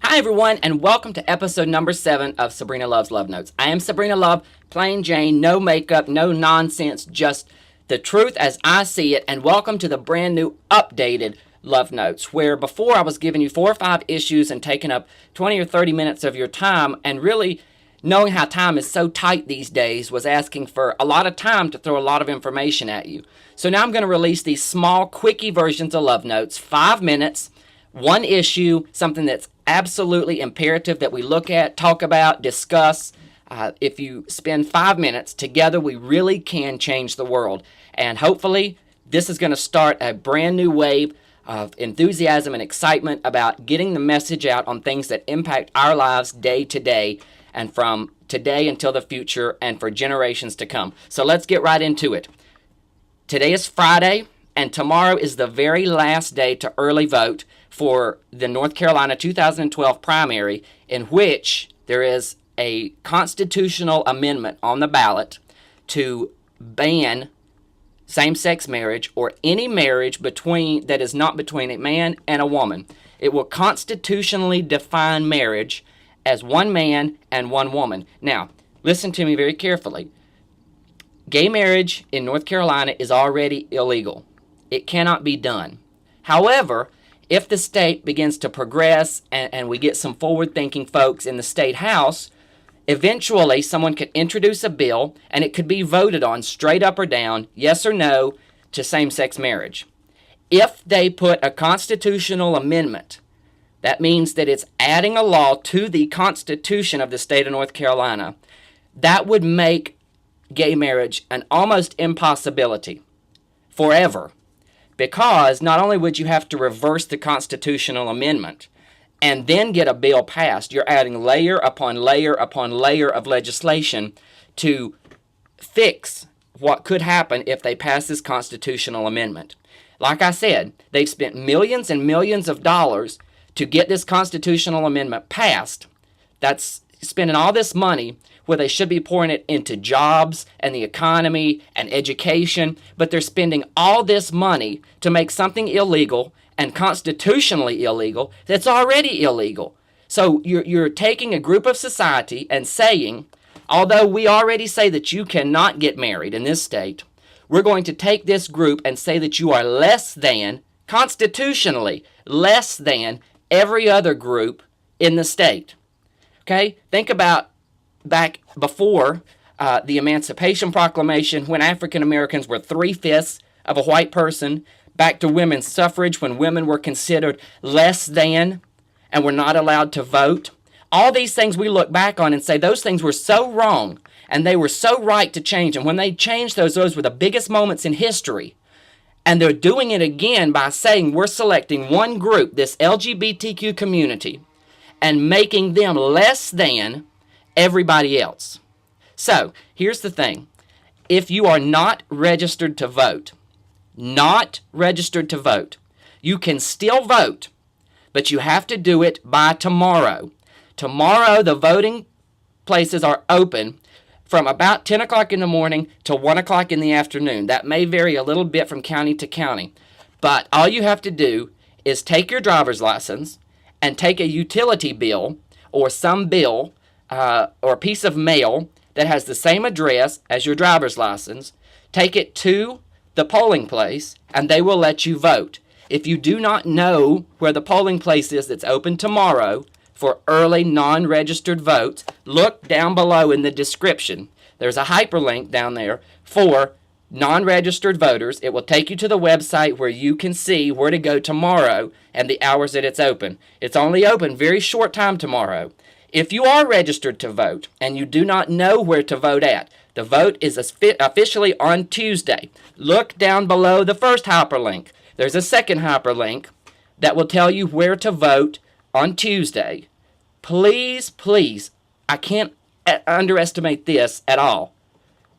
Hi, everyone, and welcome to episode number 7 of Sabrina Loves Love Notes. I am Sabrina Love, plain Jane, no makeup, no nonsense, just the truth as I see it, and welcome to the brand new updated Love Notes, where before I was giving you 4 or 5 issues and taking up 20 or 30 minutes of your time, and really knowing how time is so tight these days was asking for a lot of time to throw a lot of information at you. So now I'm going to release these small, quickie versions of Love Notes, 5 minutes, one issue, something that's absolutely imperative that we look at, talk about, discuss. If you spend 5 minutes together, we really can change the world. And hopefully, this is going to start a brand new wave of enthusiasm and excitement about getting the message out on things that impact our lives day to day and from today until the future and for generations to come. So let's get right into it. Today is Friday, and tomorrow is the very last day to early vote for the North Carolina 2012 primary, in which there is a constitutional amendment on the ballot to ban same-sex marriage or any marriage that is not between a man and a woman. It will constitutionally define marriage as one man and one woman. Now, listen to me very carefully. Gay marriage in North Carolina is already illegal. It cannot be done. However, if the state begins to progress and we get some forward-thinking folks in the state house, eventually someone could introduce a bill and it could be voted on straight up or down, yes or no, to same-sex marriage. If they put a constitutional amendment, that means that it's adding a law to the Constitution of the state of North Carolina. That would make gay marriage an almost impossibility forever. Because not only would you have to reverse the constitutional amendment and then get a bill passed, you're adding layer upon layer upon layer of legislation to fix what could happen if they pass this constitutional amendment. Like I said, they've spent millions and millions of dollars to get this constitutional amendment passed. That's spending all this money where they should be pouring it into jobs and the economy and education, but they're spending all this money to make something illegal and constitutionally illegal that's already illegal. So you're taking a group of society and saying, although we already say that you cannot get married in this state, we're going to take this group and say that you are less than, constitutionally, less than every other group in the state. Okay? Think about back before the Emancipation Proclamation, when African Americans were 3/5 of a white person, back to women's suffrage when women were considered less than and were not allowed to vote. All these things we look back on and say those things were so wrong and they were so right to change. And when they changed those were the biggest moments in history. And they're doing it again by saying we're selecting one group, this LGBTQ community, and making them less than everybody else. So, here's the thing. If you are not registered to vote, you can still vote, but you have to do it by tomorrow. Tomorrow, the voting places are open from about 10 o'clock in the morning to 1 o'clock in the afternoon. That may vary a little bit from county to county, but all you have to do is take your driver's license and take a utility bill or some bill or a piece of mail that has the same address as your driver's license, take it to the polling place, and they will let you vote. If you do not know where the polling place is that's open tomorrow for early non-registered votes, look down below in the description. There's a hyperlink down there for non-registered voters. It will take you to the website where you can see where to go tomorrow and the hours that it's open. It's only open very short time tomorrow. If you are registered to vote and you do not know where to vote at, the vote is officially on Tuesday. Look down below the first hyperlink. There's a second hyperlink that will tell you where to vote on Tuesday. Please, please, I can't underestimate this at all.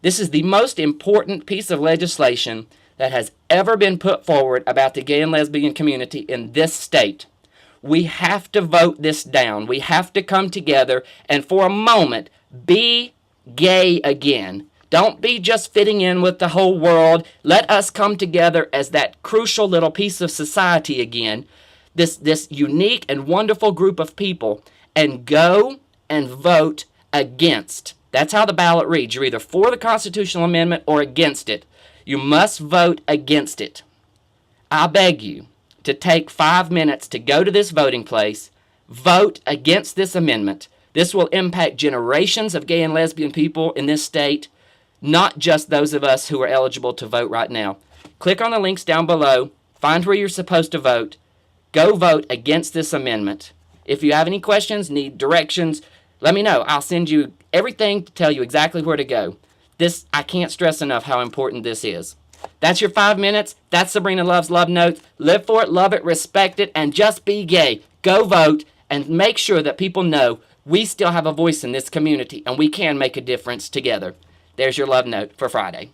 This is the most important piece of legislation that has ever been put forward about the gay and lesbian community in this state. We have to vote this down. We have to come together and for a moment be gay again. Don't be just fitting in with the whole world. Let us come together as that crucial little piece of society again this unique and wonderful group of people and go and vote against. That's how the ballot reads. You're either for the constitutional amendment or against it. You must vote against it. I beg you to take 5 minutes to go to this voting place, vote against this amendment. This will impact generations of gay and lesbian people in this state, not just those of us who are eligible to vote right now. Click on the links down below, find where you're supposed to vote, go vote against this amendment. If you have any questions, need directions, let me know. I'll send you everything to tell you exactly where to go. I can't stress enough how important this is. That's your 5 minutes. That's Sabrina Loves Love Notes. Live for it, love it, respect it, and just be gay. Go vote and make sure that people know we still have a voice in this community and we can make a difference together. There's your love note for Friday.